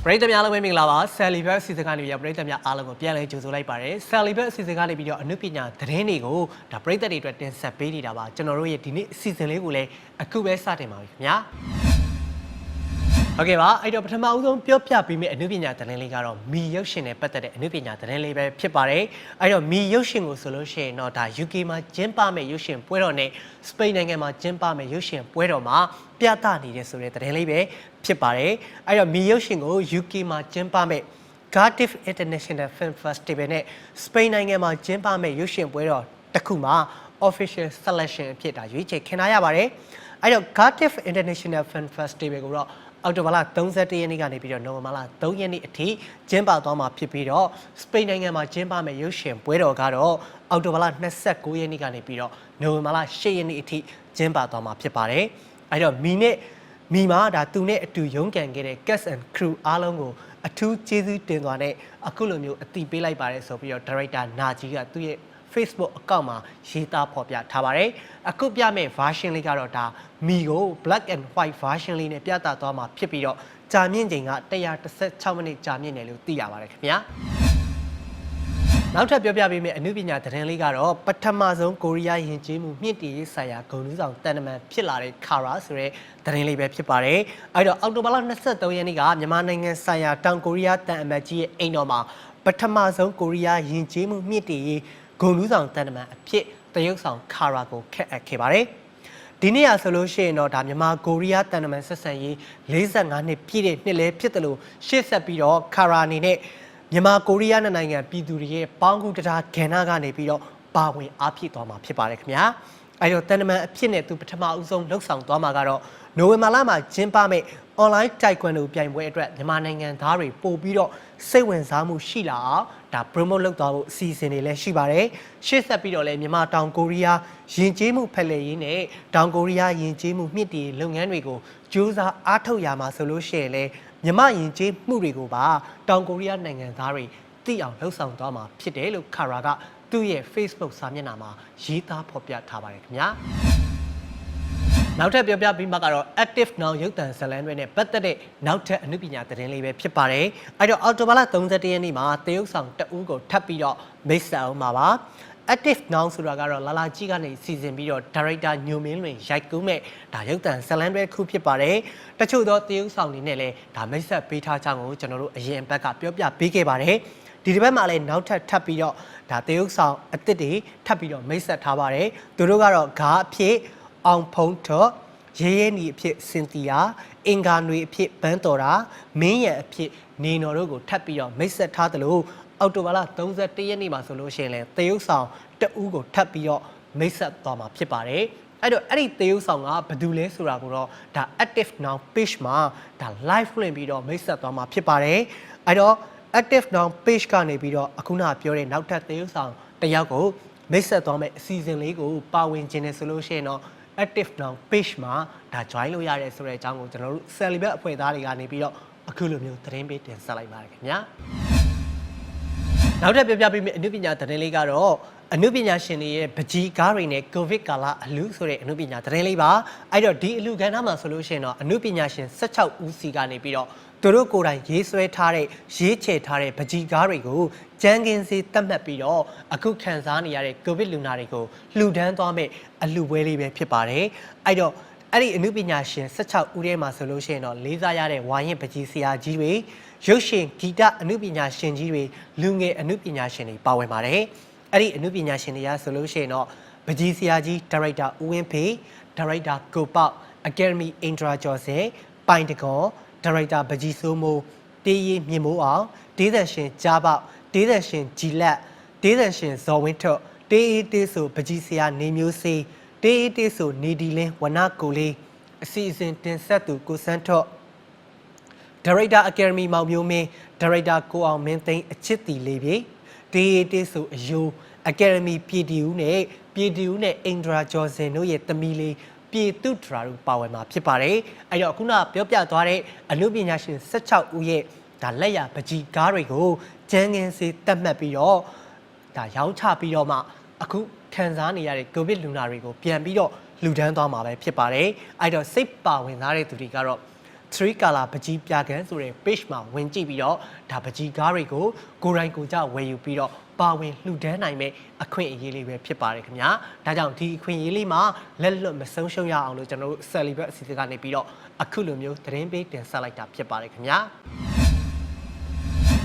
ရိသတ်များလုံးပဲမင်္ဂလာပါဆယ်လီဘတ်အစီအစဉ်ကနေပြီးပရိသတ်များအားလုံးကိုပြန်လည်ကြိုဆိုလိုက်ပါတယ်ဆယ်လီဘတ်အစီအစဉ်ကနေပြီးတော့အနုပညာသတင်းတွေကိုဒါပရိသတ်တွေအတွက်တင်ဆက်ပေးနေတာပါကျွန်တော်တို့ရဲ့ဒီနေ့အစီအစဉ်လေးကိုလည်းအခုပဲစတင်ပါပြီခင်ဗျာဟုတ်ကဲ့ပါအဲ့တော့ပထမဦးဆုံးပြောပြပေးမယ့်အနုပညာသတင်းလေးကတော့မီရုပ်ရှင်နဲ့ပတ်သက်တဲ့အနုပညာသတင်းလေးပဲဖြစ်ပါတယ်အဲ့တော့မီရုပ်ရှင်ကိုဆိုလို့ရှိရင်တော့ဒါ UK မှာကျင်းပမယ့်ရုပ်ရှင်ပွဲတော်နဲ့စပိန်နိုင်ငံမှာကျင်းပမယ့်ရုပ်ရှင်ပွဲတော်မှာပြသနေတယ်ဆိုတဲ့သတင်းလေးပဲဖြစ်ပါတယ်အဲ့တော့မီရုပ်ရှင်ကို UK မှာကျင်းပမယ့် Cardiff International Film Festival နဲ့စပိန်နိုင်ငံမှာကျင်းပမယ့်ရုပ်ရှင်ပွဲတော်တစ်ခုမှာ official selection အဖြစ်ဒါရွေးချယ်ခံရပါတယ်အဲ့တော့ Cardiff International Film Festival ကိုတော့အော်တိုဘာလ31ရက်နေ့ကနေပြီးတော့နိုဝင်ဘာလ3ရက်နေ့အထိကျင်းပသွားမှာဖြစ်ပြီးတော့စပိန်နိုင်ငံမှာကျင်းပမယ့်ရုပ်ရှင်ပွဲတော်ကတော့အော်တိုဘာလ29ရက်နေ့ကနေပြီးတော့နိုဝင်ဘာလ10ရက်နေ့အထိကျင်းပသွားမှာဖြစ်ပါတယ်အဲ့တော့မီမှာဒါသူနဲ့အတူရုန်းကန်ခဲ့တဲ့ cast and crew အားလုံးကိုအထူးကျေးဇူးတင်စွာနဲ့အခုလိုမျိုးအသိပေးလိုက်ပါတယ်ဆိုပြီးတော့ director နာကြီးကသူ့ရဲ့ Facebook အကောင့်မှာရေးသားဖော်ပြထားပါတယ်အခုပြမယ့် version လေးကတော့ဒါမီကို black and white version လေးနဲ့ပြသသွားမှာဖြစ်ပြီးတော့ကြာမြင့်ချိန်က116မိနစ်ကြာမြင့်တယ်လို့သိရပါတယ်ခင်ဗျာနောက်ထပ်ပြောပြပေးမယ့်အနုပညာသတင်းလေးကတော့ပထမဆုံးကိုရီးယားယဉ်ကျေးမှုမြင့်တင်ရေးဆိုင်ရာဂုဏ်ထူးဆောင်တန်တမန်ဖြစ်လာတဲ့ Kara ဆိုတဲ့သတင်းလေးပဲဖြစ်ပါတယ်အဲ့တော့အောက်တိုဘာလ23ရက်နေ့ကမြန်မာနိုင်ငံဆိုင်ရာတောင်ကိုရီးယားတန်အမတ်ကြီးရဲ့အိမ်တော်မှာပထမဆုံးကိုရီးယားယဉ်ကျေးမှုမြင့်တင်ရေးဂုဏ်ထူးဆောင်တန်တမန်အဖြစ်တရုတ်ဆောင် Kara ကိုခန့်အပ်ခဲ့ပါတယ်ဒီနေ့ဆိုလို့ရှိရင်တော့ဒါမြန်မာကိုရီးယားတန်တမန်ဆက်ဆံရေး45နှစ်ပြည့်တဲ့နှစ်လဲဖြစ်တယ်လို့ရှေ့ဆက်ပြီးတော့ Kara အနေနဲ့မြန်မာကိုရီးယားနိုင်ငံပြည်သူတွေရဲ့ပေါင်းကူတရားကဏ္ဍကနေပြီးတော့ပါဝင်အားဖြည့်သွားမှာဖြစ်ပါတယ်ခင်ဗျာအဲ့တော့တန်တမန်အဖြစ်နဲ့သူပထမဦးဆုံးလှုပ်ဆောင်သွားမှာကတော့နိုဝင်ဘာလမှာကျင်းပမယ့် online taekwondo ပြိုင်ပွဲအတွက်မြန်မာနိုင်ငံသားတွေပို့ပြီးတော့စိတ်ဝင်စားမှုရှိလာအောင်ဒါ promote လုပ်သွားဖို့အစီအစဉ်တွေလည်းရှိပါတယ်ရှေ့ဆက်ပြီးတော့လည်းမြန်မာတောင်ကိုရီးယားယဉ်ကျေးမှုဖလှယ်ရေးနဲ့တောင်ကိုရီးယားယဉ်ကျေးမှုမြင့်တင်လုပ်ငန်းတွေကိုစူးစမ်းအားထုတ်ရမှာဆိုလို့ရှိရင်လည်းမြန်မာယဉ်ကျေးမှုတွေကိုပါတောင်ကိုရီးယားနိုင်ငံသားတွေသိအောင်လှုပ်ဆောင်သွားမှာဖြစ်တယ်လို့ Kara ကသူ့ရဲ့ Facebook စာမျက်နှာမှာရေးသားဖော်ပြထားပါတယ်ခင်ဗျာနောက်ထပ်ပြောပြပြီးမှကတော့ active now ရုပ်သံဇာတ်လမ်းတွေနဲ့ပတ်သက်တဲ့နောက်ထပ်အနုပညာသတင်းလေးပဲဖြစ်ပါတယ်အဲ့တော့အော်တိုဘာလ31ရက်နေ့မှာတရုတ်ဆောင်တအူးကိုထပ်ပြီးတော့မိတ်ဆက်အောင်ပါ active now ဆိုတာကတော့လာလာကြီးကနေစီစဉ်ပြီးတော့ director ညိုမင်းလွင်ရိုက်ကူးမဲ့ဒါရုပ်သံဇာတ်လမ်းတွေတစ်ခုဖြစ်ပါတယ်တချို့သောတရုတ်ဆောင်တွေနဲ့လည်းဒါမိတ်ဆက်ပေးထားကြောင်းကိုကျွန်တော်တို့အရင်ဘက်ကပြောပြပေးခဲ့ပါတယ်ဒီတစ်ပတ်မှာလည်းနောက်ထပ်ပြီးတော့ဒါတရုတ်ဆောင်အစ်စ်တွေထပ်ပြီးတော့မိတ်ဆက်ထားပါတယ်သူတို့ကတော့ဂါးအဖြစ်အောင်ဖုံးထော်ရဲရဲနီအဖြစ်စင်တီယာအင်္ဂါနွေအဖြစ်ဘန်းတော်တာမင်းရံအဖြစ်နေတော်တို့ကိုထပ်ပြီးတော့မိတ်ဆက်ထားသလိုအော်တိုဘာလ31ရက်နေ့မှာဆိုလို့ရှိရင်လည်းတရုတ်ဆောင်တအူးကိုထပ်ပြီးတော့မိတ်ဆက်သွားမှာဖြစ်ပါတယ်အဲ့တော့အဲ့ဒီတရုတ်ဆောင်ကဘာတူလဲဆိုတာကိုတော့ဒါ active now page မှာဒါ live လွှင့်ပြီးတော့မိတ်ဆက်သွားမှာဖြစ်ပါတယ်အဲ့တော့ active now page ကနေပြီးတော့အခုနပြောတဲ့နောက်ထပ်တရုတ်ဆောင်တယောက်ကိုမိတ်ဆက်သွားမယ့်အစီအစဉ်လေးကိုပါဝင်ခြင်းနဲ့ဆိုလို့ရှိရင်တော့active now page မှာဒါ join လုပ်ရတယ်ဆိုတဲ့အကြောင်းကိုကျွန်တော်တို့ celibate အဖွဲ့သားတွေကနေပြီးတော့အခုလိုမျိုးသတင်းပေးတင်ဆက်လိုက်ပါတယ်ခင်ဗျာနောက်ထပ်ပြောပြပေးမယ့်အနုပညာသတင်းလေးကတော့အနုပညာရှင်တွေရဲ့ပကြီးကားတွေနဲ့ကိုဗစ်ကာလအလူဆိုတဲ့အနုပညာသတင်းလေးပါအဲ့တော့ဒီအလူကဏ္ဍမှာဆိုလို့ရှိရင်တော့အနုပညာရှင်16ဦးစီကနေပြီးတော့သူတို့ကိုယ်တိုင်ရေးဆွဲထားတဲ့ရေးချယ်ထားတဲ့ပကြီးကားတွေကိုကျန်းကင်းစေးတတ်မှတ်ပြီးတော့အခုခံစားနေရတဲ့ကိုဗစ်လူနာတွေကိုလှူဒန်းသွားမယ့်အလှူပွဲလေးပဲဖြစ်ပါတယ်အဲ့တော့အဲ့ဒီအနုပညာရှင်16ဦးထဲမှာဆိုလို့ရှိရင်တော့လေးစားရတဲ့ဝါရင်ပကြီးဆရာကြီးတွေရုပ်ရှင်ဂီတအနုပညာရှင်ကြီးတွေလူငယ်အနုပညာရှင်တွေပါဝင်ပါတယ်အဲ့ဒီအနုပညာရှင်တွေကဆိုလို့ရှိရင်တော့ပကြီးဆရာကြီးဒါရိုက်တာဦးဝင်းဖေဒါရိုက်တာကိုပေါက်အကယ်ဒမီအင်ဒရာကျော်စဲပိုင်တကောဒါရိုက်တာပကြီးစိုးမိုးတေးရီမြင့်မိုးအောင်ဒေးသန်ရှင်ကြားပေါက်ဒေးသန်ရှင်ဂျီလက်ဒေးသန်ရှင်ဇော်ဝင်းထွတ်တေးအေးတေးဆိုပကြီးဆရာနေမျိုးစေးတေးအေးတေးဆိုနေဒီလင်းဝနကိုလေးအစီအစဉ်တင်ဆက်သူကိုစန်းထွတ်ဒါရိုက်တာအကယ်ဒမီမောင်မျိုးမင်းဒါရိုက်တာကိုအောင်မင်းသိန်းအချစ်တီလေးပြေတေးအေးတေးဆိုအယိုးအကယ်ဒမီပြည်တီဦးနဲ့အင်ဒရာကျော်စင်တို့ရဲ့သမီးလေးပြေတုဒရာတို့ပါဝင်မှာဖြစ်ပါတယ်အဲ့တော့ခုနပြောပြသွားတဲ့အနုပညာရှင်16ဦးရဲ့ဒါလက်ရပကြီးကားတွေကိုကျန်းကင်းစေးတတ်မှတ်ပြီးတော့ဒါရောင်းချပြီးတော့မှအခုခံစားနေရတဲ့ကိုဗစ်လူနာတွေကိုပြန်ပြီးတော့လှူဒန်းသွားမှာပဲဖြစ်ပါတယ်အဲ့တော့စိတ်ပါဝင်စားတဲ့သူတွေကတော့ 3 color ပကြီးပြကန်ဆိုတဲ့ page မှာဝင်ကြည့်ပြီးတော့ဒါပကြီးကားတွေကိုကိုယ်တိုင်ကိုယ်ကျဝယ်ယူပြီးတော့ပါဝင်လှူဒန်းနိုင်မဲ့အခွင့်အရေးလေးပဲဖြစ်ပါတယ်ခင်ဗျာဒါကြောင့်ဒီအခွင့်အရေးလေးမှာလက်လွတ်မဆုံးရှုံးရအောင်လို့ကျွန်တော်တို့ Celebrate အစီအစဉ်ကနေပြီးတော့အခုလိုမျိုးသတင်းပေးတင်ဆက်လိုက်တာဖြစ်ပါတယ်ခင်ဗျာ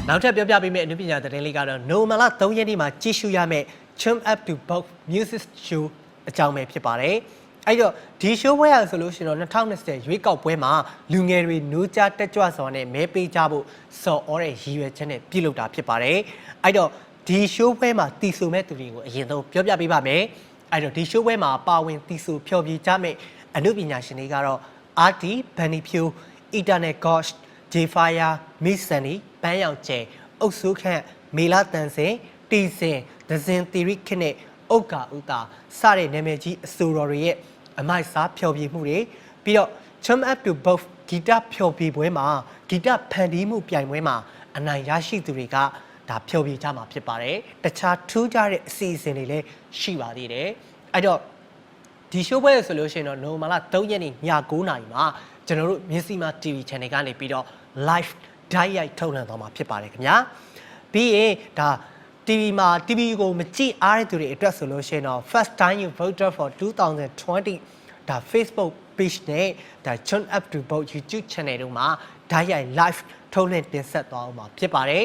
နောက်ထပ်ပြောပြပေးမယ့်အနုပညာသတင်းလေးကတော့ November 3 ရက်နေ့မှာကြည့်ရှုရမယ့် Chum Up to Box Music Show အကြောင်းပဲဖြစ်ပါတယ်အဲ့တော့ဒီ show ပွဲရဆိုလို့ရှိရင်တော့2020ရွေးကောက်ပွဲမှာလူငယ်တွေနိုးကြားတက်ကြွစွာနဲ့မဲပေးကြဖို့စော်ဩတဲ့ရည်ရွယ်ချက်နဲ့ပြုလုပ်တာဖြစ်ပါတယ်အဲ့တော့ဒီ show ပွဲမှာတီဆိုမဲ့သူတွေကိုအရင်ဆုံးပြောပြပေးပါမယ်အဲ့တော့ဒီ show ပွဲမှာပါဝင်တီဆိုဖျော်ဖြေကြမယ့်အနုပညာရှင်တွေကတော့ RT Bunny Pugh Eternal Ghost J-Fire Miss Sunny ပန်းရောင်ကျဲအုပ်စုခန့်မေလာတန်စင်တီစင်ဒဇင်သီရိခနဲ့ဥက္ကာဥတာစတဲ့နာမည်ကြီးအဆိုတော်တွေရဲ့အမိုက်စားဖျော်ဖြေမှုတွေပြီးတော့ Chum Up to Box ဂီတဖျော်ဖြေပွဲမှာဂီတဖန်တီးမှုပြိုင်ပွဲမှာအနိုင်ရရှိသူတွေကဒါဖျော်ဖြေကြမှာဖြစ်ပါတယ်တခြားထူးခြားတဲ့အစီအစဉ်တွေလည်းရှိပါသေးတယ်အဲ့တော့ဒီ show ပွဲဆိုလို့ရှိရင်တော့နိုဝင်ဘာလ3ရက်နေ့ည9:00 နာရီမှာကျွန်တော်တို့မြင်းစီမာ TV channel ကနေပြီးတော့ live ဓာတ်ရိုက်ထုတ်လွှင့်သွားမှာဖြစ်ပါတယ်ခင်ဗျာပြီးရင်ဒါ TV မှာ TV ကိုမကြည့်အားတဲ့သူတွေအတွက်ဆိုလို့ရှိရင်တော့ first time you voted for 2020ဒါ Facebook page နဲ့ဒါ Chum Up to Box YouTube channel တို့မှာဓာတ်ရိုက် live ထုတ်လွှင့်တင်ဆက်သွားအောင်မှာဖြစ်ပါတယ်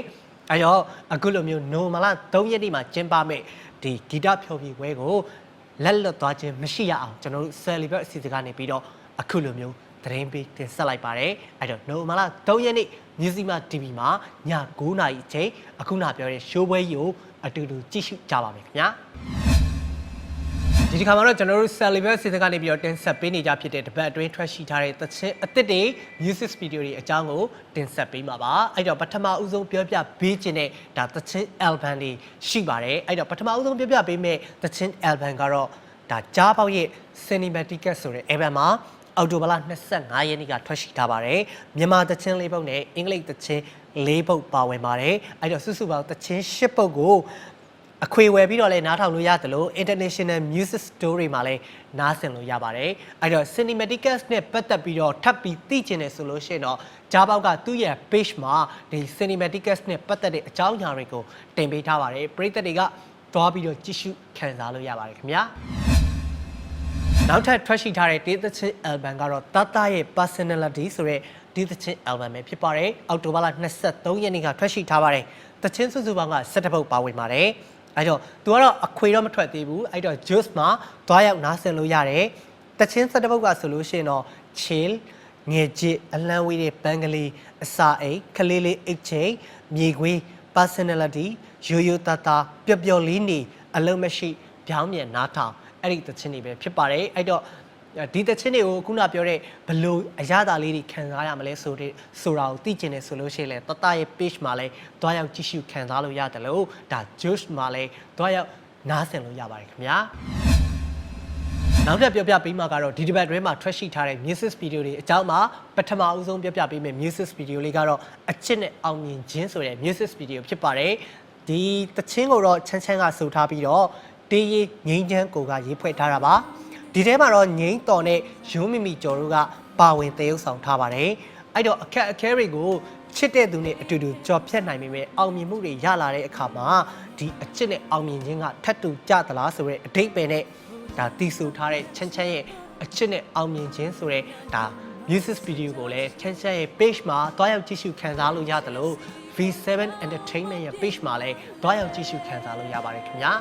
အဲ့တော့အခုလိုမျိုးနိုဝင်ဘာလ3ရက်နေ့မှာကျင်းပမယ့်ဒီဂီတဖျော်ဖြေပွဲကိုလက်လွတ်သွားခြင်းမရှိရအောင်ကျွန်တော်တို့ Celebrate အစီအစဉ်ကနေပြီးတော့အခုလိုမျိုးသတင်းပေးတင်ဆက်လိုက်ပါတယ်အဲ့တော့နိုဝင်ဘာလ3ရက်နေ့မြစီမာ TV မှာည9:00 နာရီအချိန်အခုနပြောတဲ့ show ပွဲကြီးကိုအတူတူကြည့်ရှုကြပါမယ်ခင်ဗျာဒီတစ်ခါမှာတော့ကျွန်တော်တို့ Celebrate စီစဉ်ကနေပြီးတော့တင်ဆက်ပေးနေကြဖြစ်တဲ့တပတ်အတွင်းထွက်ရှိထားတဲ့သချင်းအသစ်တွေ music video တွေအကြောင်းကိုတင်ဆက်ပေးမှာပါအဲ့တော့ပထမဦးဆုံးပြောပြပေးခြင်းတဲ့ဒါသချင်း album တွေရှိပါတယ်အဲ့တော့ပထမဦးဆုံးပြောပြပေးမယ့်သချင်း album ကတော့ဒါကြားပေါက်ရဲ့ cinematic ဆိုတဲ့ album မှာအော်တိုဘာလ25ရက်နေ့ကထွက်ရှိထားပါတယ်မြန်မာသချင်း၄ပုဒ်နဲ့အင်္ဂလိပ်သချင်း၄ပုဒ်ပါဝင်ပါတယ်အဲ့တော့စုစုပေါင်းသချင်း၈ပုဒ်ကိုအခွေဝယ်ပြီးတော့လည်းနားထောင်လို့ရတယ်လို့ International Music Store တွေမှာလည်းနားဆင်လို့ရပါတယ်အဲ့တော့ Cinematicus နဲ့ပတ်သက်ပြီးတော့ထပ်ပြီးသိချင်တယ်ဆိုလို့ရှိရင်တော့ဂျာပေါက်ကသူ့ရဲ့ page မှာဒီ Cinematicus နဲ့ပတ်သက်တဲ့အကြောင်းအရာတွေကိုတင်ပေးထားပါတယ်ပရိသတ်တွေကသွားပြီးတော့ကြည့်ရှုခံစားလို့ရပါတယ်ခင်ဗျာနောက်ထပ်ထွက်ရှိထားတဲ့ဒီသချင်း album ကတော့တတရဲ့ personality ဆိုတဲ့ဒီသချင်း album ပဲဖြစ်ပါတယ်အောက်တိုဘာလ23ရက်နေ့ကထွက်ရှိထားပါတယ်သချင်းစုစုပေါင်းက17ပုဒ်ပါဝင်ပါတယ်အဲ့တော့သူကတော့အခွေတော့မထွက်သေးဘူးအဲ့တော့ juice မှာသွားရောက်နားဆင်လို့ရတယ်တချင်း17ပုဒ်ကဆိုလို့ရှိရင်တော့ chill ငယ်ကြည့်အလန်းဝေးတဲ့ဘန်ကလေးအစာအိတ်ခလေးလေးအိတ်ချိန်မြေခွေး personality ရိုးရိုးသားသားပျော်ပျော်လေးနေအလုံးမရှိပြောင်းပြန်နားထောင်အဲ့ဒီသချင်းတွေပဲဖြစ်ပါတယ်အဲ့တော့ဒီသချင်းတွေကိုခုနပြောတဲ့ဘလို့အရသာလေးတွေခံစားရမလဲဆိုတာကိုသိကျင်နေဆိုလို့ရှိရင်လည်းတတရဲ့ page မှာလည်းတွားရောက်ကြည့်ရှုခံစားလို့ရတယ်လို့ဒါ Josh မှာလည်းတွားရောက်နားဆင်လို့ရပါတယ်ခင်ဗျာနောက်ထပ်ပြောပြပေးမှာကတော့ဒီတစ်ပတ်တွဲမှာထွက်ရှိထားတဲ့ music video တွေအကြောင်းမှာပထမအဦးဆုံးပြောပြပေးမယ့် music video လေးကတော့အချစ်နဲ့အောင်မြင်ခြင်းဆိုတဲ့ music video ဖြစ်ပါတယ်ဒီသချင်းကိုတော့ချမ်းချမ်းကဆိုထားပြီးတော့တေးရီငိမ့်ချမ်းကိုကရေးဖွဲ့ထားတာပါဒီထဲမှာတော့ငိမ့်တော်နဲ့ရိုးမီမီကျော်တို့ကပါဝင်သရုပ်ဆောင်ထားပါတယ်အဲ့တော့အခက်အခဲတွေကိုချစ်တဲ့သူနဲ့အတူတူကြော်ဖြတ်နိုင်ပေမဲ့အောင်မြင်မှုတွေရလာတဲ့အခါမှာဒီအချစ်နဲ့အောင်မြင်ခြင်းကထပ်တူကြသလားဆိုတဲ့အဓိပ္ပာယ်နဲ့ဒါတီးဆိုထားတဲ့ချမ်းချမ်းရဲ့အချစ်နဲ့အောင်မြင်ခြင်းဆိုတဲ့ဒါ music video ကိုလည်းချမ်းချမ်းရဲ့ page မှာတွားရောက်ကြည့်ရှုခံစားလို့ရတယ်လို့ V7 Entertainment ရဲ့ page မှာလည်းတွားရောက်ကြည့်ရှုခံစားလို့ရပါတယ်ခင်ဗျာ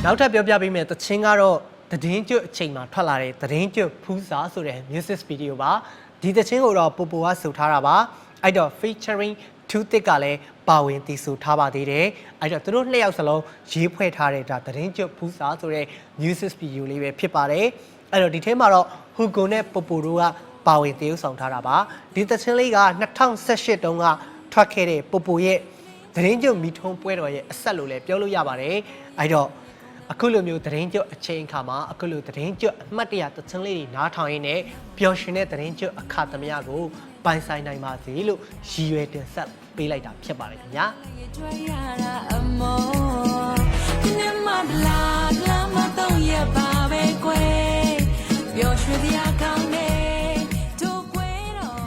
နောက်ထပ်ပြောပြပေးမယ်သချင်းကတော့သတင်းကျွတ်အချိန်မှာထွက်လာတဲ့သတင်းကျွတ်ဖူးစာဆိုတဲ့ music video ပါဒီသချင်းကိုတော့ပိုပိုကဆိုထားတာပါအဲ့တော့ featuring Two Thick ကလည်းပါဝင်တည်ဆိုထားပါသေးတယ်အဲ့တော့သူတို့နှစ်ယောက်စလုံးရေးဖွဲ့ထားတဲ့ဒါသတင်းကျွတ်ဖူးစာဆိုတဲ့ music video လေးပဲဖြစ်ပါတယ်အဲ့တော့ဒီထဲမှာတော့ Hugo နဲ့ပိုပိုတို့ကပါဝင်တည်ဆောင်ထားတာပါဒီသချင်းလေးက2018တုန်းကထွက်ခဲ့တဲ့ပိုပိုရဲ့သတင်းကျွတ်မီထုံးပွဲတော်ရဲ့အဆက်လို့လည်းပြောလို့ရပါတယ်အဲ့တော့အခုလိုမျိုးသတင်းကျွတ်အချိန်အခါမှာအခုလိုသတင်းကျွတ်အမှတ်တရသချင်းလေးတွေနားထောင်ရင်းနဲ့ပျော်ရွှင်တဲ့သတင်းကျွတ်အခါသမယကိုပိုင်ဆိုင်နိုင်ပါစေလို့ရည်ရွယ်တင်ဆက်ပေးလိုက်တာဖြစ်ပါတယ်ခင်ဗျာ လာလာမတော့ရပါပဲကွယ်ပျော်ရွှင်တရားကောင်းတဲ့တို့ကွယ်တော့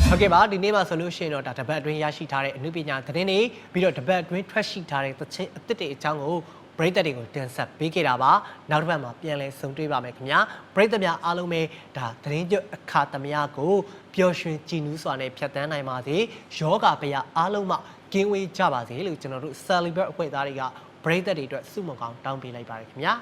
ဟုတ်ကဲ့ပါဒီနေ့မှာဆိုလို့ရှိရင်တော့ဒါတပတ်အတွင်းရရှိထားတဲ့အမှုပညာသတင်းတွေပြီးတော့တပတ်အတွင်းထွက်ရှိထားတဲ့သချင်းအသစ်တွေအကြောင်းကိုပရိသတ်တွေကိုတင်ဆက်ပေးခဲ့တာပါနောက်တစ်ပတ်မှာပြန်လည်ဆုံတွေ့ပါမယ်ခင်ဗျာပရိသတ်များအားလုံးပဲဒါသတင်းကျွတ်အခါသမယကိုပျော်ရွှင်ကြည်နူးစွာနဲ့ဖြတ်သန်းနိုင်ပါစေယောဂဗျာအားလုံးမှကင်းဝေးကြပါစေလို့ကျွန်တော်တို့ Celebrate အဖွဲ့သားတွေကပရိသတ်တွေအတွက်ဆုမွန်ကောင်းတောင်းပေးလိုက်ပါတယ်ခင်ဗျာ